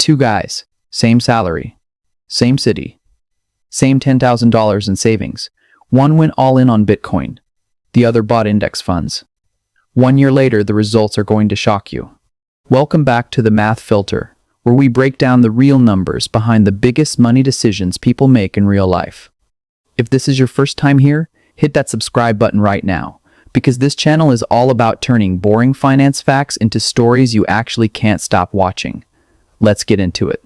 Two guys, same salary, same city, same $10,000 in savings. One went all in on Bitcoin. The other bought index funds. 1 year later, the results are going to shock you. Welcome back to the Math Filter, where we break down the real numbers behind the biggest money decisions people make in real life. If this is your first time here, hit that subscribe button right now, because this channel is all about turning boring finance facts into stories you actually can't stop watching. Let's get into it.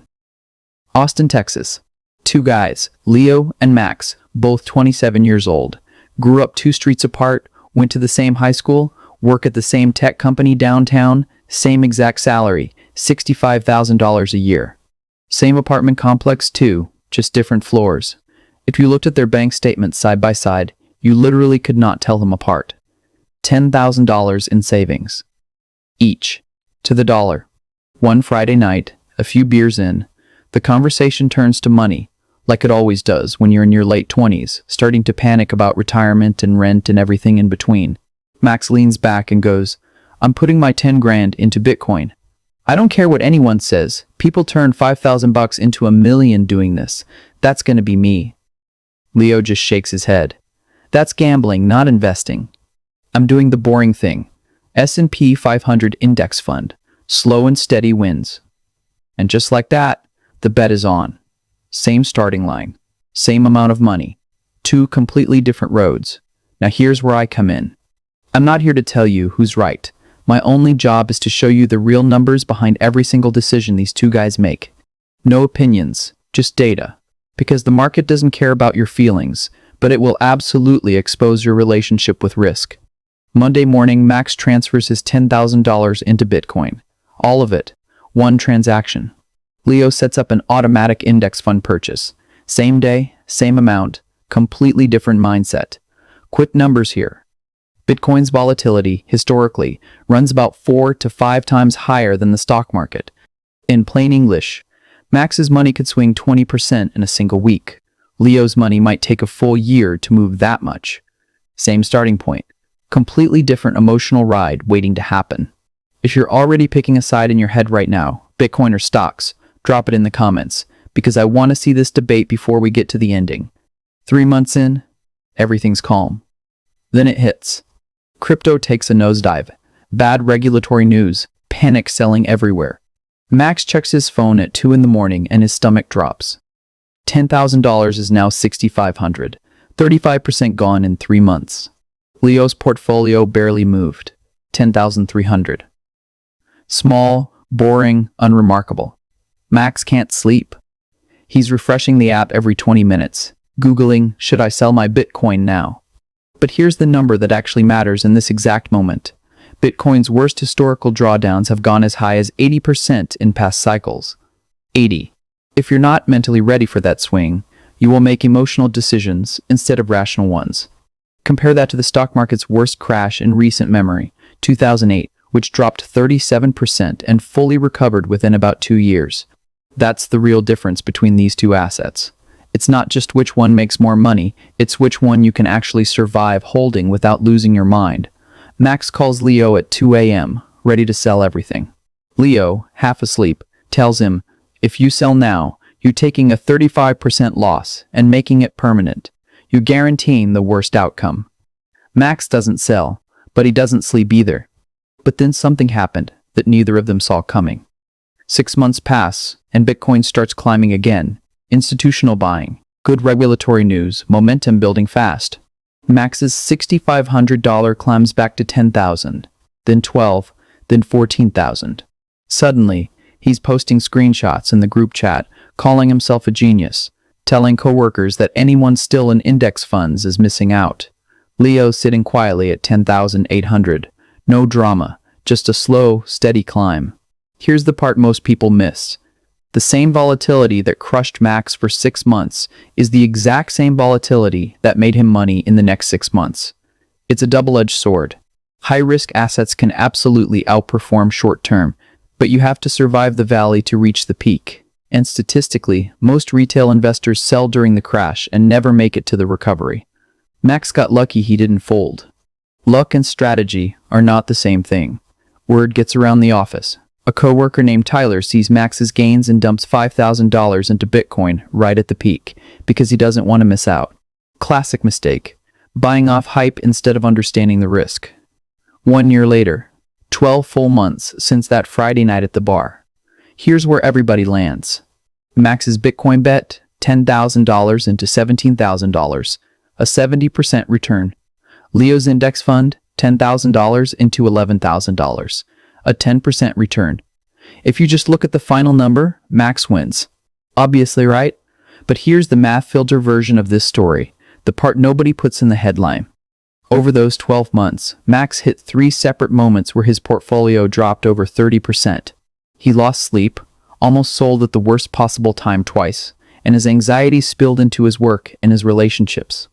Austin, Texas. Two guys, Leo and Max, both 27 years old, grew up 2 streets apart, went to the same high school, work at the same tech company downtown, same exact salary, $65,000 a year. Same apartment complex too, just different floors. If you looked at their bank statements side by side, you literally could not tell them apart. $10,000 in savings. Each. To the dollar. One Friday night, a few beers in, the conversation turns to money, like it always does when you're in your late 20s, starting to panic about retirement and rent and everything in between. Max leans back and goes, "I'm putting my 10 grand into Bitcoin. I don't care what anyone says. People turn $5,000 into $1 million doing this. That's gonna be me." Leo just shakes his head. "That's gambling, not investing. I'm doing the boring thing. S&P 500 index fund. Slow and steady wins." And just like that, the bet is on. Same starting line. Same amount of money. 2 completely different roads. Now here's where I come in. I'm not here to tell you who's right. My only job is to show you the real numbers behind every single decision these 2 guys make. No opinions, just data. Because the market doesn't care about your feelings, but it will absolutely expose your relationship with risk. Monday morning, Max transfers his $10,000 into Bitcoin. All of it. One transaction. Leo sets up an automatic index fund purchase. Same day, same amount, completely different mindset. Quick numbers here. Bitcoin's volatility, historically, runs about 4 to 5 times higher than the stock market. In plain English, Max's money could swing 20% in a single week. Leo's money might take a full year to move that much. Same starting point. Completely different emotional ride waiting to happen. If you're already picking a side in your head right now, Bitcoin or stocks, drop it in the comments, because I want to see this debate before we get to the ending. 3 months in, everything's calm. Then it hits. Crypto takes a nosedive. Bad regulatory news. Panic selling everywhere. Max checks his phone at 2 in the morning and his stomach drops. $10,000 is now $6,500. 35% gone in 3 months. Leo's portfolio barely moved. $10,300. Small, boring, unremarkable. Max can't sleep. He's refreshing the app every 20 minutes, Googling, "Should I sell my Bitcoin now?" But here's the number that actually matters in this exact moment. Bitcoin's worst historical drawdowns have gone as high as 80% in past cycles. 80. If you're not mentally ready for that swing, you will make emotional decisions instead of rational ones. Compare that to the stock market's worst crash in recent memory, 2008, which dropped 37% and fully recovered within about 2 years. That's the real difference between these 2 assets. It's not just which one makes more money, it's which one you can actually survive holding without losing your mind. Max calls Leo at 2 a.m., ready to sell everything. Leo, half asleep, tells him, "If you sell now, you're taking a 35% loss and making it permanent. You're guaranteeing the worst outcome." Max doesn't sell, but he doesn't sleep either. But then something happened that neither of them saw coming. 6 months pass, and Bitcoin starts climbing again. Institutional buying, good regulatory news, momentum building fast. Max's $6,500 climbs back to $10,000, then $12,000, then $14,000. Suddenly, he's posting screenshots in the group chat, calling himself a genius, telling coworkers that anyone still in index funds is missing out. Leo's sitting quietly at $10,800. No drama, just a slow, steady climb. Here's the part most people miss. The same volatility that crushed Max for 6 months is the exact same volatility that made him money in the next 6 months. It's a double-edged sword. High-risk assets can absolutely outperform short-term, but you have to survive the valley to reach the peak. And statistically, most retail investors sell during the crash and never make it to the recovery. Max got lucky he didn't fold. Luck and strategy are not the same thing. Word gets around the office. A coworker named Tyler sees Max's gains and dumps $5,000 into Bitcoin right at the peak because he doesn't want to miss out. Classic mistake. Buying off hype instead of understanding the risk. 1 year later, 12 full months since that Friday night at the bar. Here's where everybody lands. Max's Bitcoin bet, $10,000 into $17,000, a 70% return. Leo's index fund, $10,000 into $11,000, a 10% return. If you just look at the final number, Max wins. Obviously, right? But here's the math filter version of this story, the part nobody puts in the headline. Over those 12 months, Max hit 3 separate moments where his portfolio dropped over 30%. He lost sleep, almost sold at the worst possible time twice, and his anxiety spilled into his work and his relationships.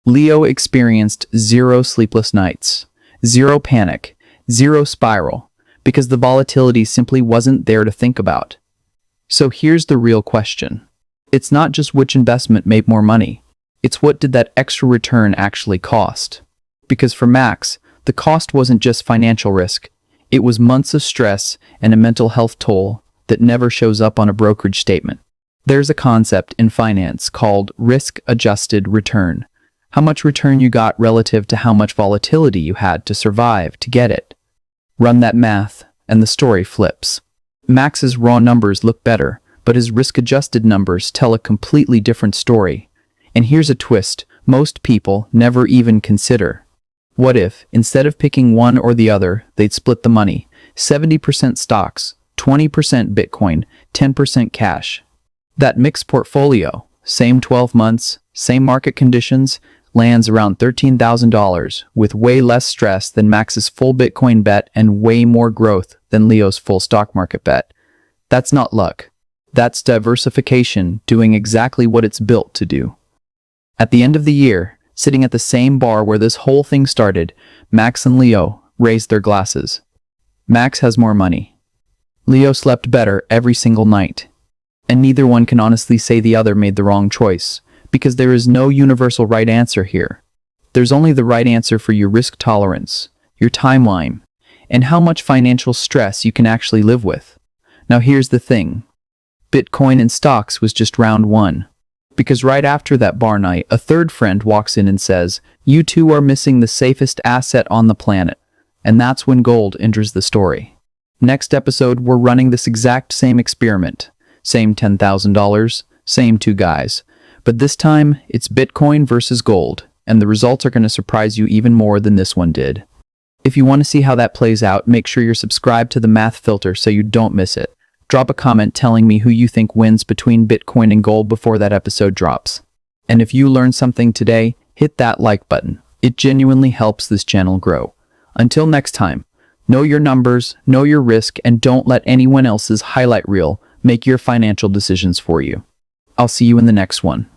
Leo experienced 0 sleepless nights, 0 panic, 0 spiral, because the volatility simply wasn't there to think about. So here's the real question. It's not just which investment made more money. It's what did that extra return actually cost? Because for Max, the cost wasn't just financial risk. It was months of stress and a mental health toll that never shows up on a brokerage statement. There's a concept in finance called risk-adjusted return. How much return you got relative to how much volatility you had to survive to get it. Run that math, and the story flips. Max's raw numbers look better, but his risk-adjusted numbers tell a completely different story. And here's a twist most people never even consider. What if, instead of picking one or the other, they'd split the money? 70% stocks, 20% Bitcoin, 10% cash. That mixed portfolio, same 12 months, same market conditions, lands around $13,000 with way less stress than Max's full Bitcoin bet and way more growth than Leo's full stock market bet. That's not luck. That's diversification doing exactly what it's built to do. At the end of the year, sitting at the same bar where this whole thing started, Max and Leo raised their glasses. Max has more money. Leo slept better every single night. And neither one can honestly say the other made the wrong choice, because there is no universal right answer here. There's only the right answer for your risk tolerance, your timeline, and how much financial stress you can actually live with. Now here's the thing. Bitcoin and stocks was just round 1. Because right after that bar night, a third friend walks in and says, "You two are missing the safest asset on the planet." And that's when gold enters the story. Next episode, we're running this exact same experiment. Same $10,000, same 2 guys. But this time, it's Bitcoin versus gold, and the results are going to surprise you even more than this one did. If you want to see how that plays out, make sure you're subscribed to the Math Filter so you don't miss it. Drop a comment telling me who you think wins between Bitcoin and gold before that episode drops. And if you learned something today, hit that like button. It genuinely helps this channel grow. Until next time, know your numbers, know your risk, and don't let anyone else's highlight reel make your financial decisions for you. I'll see you in the next one.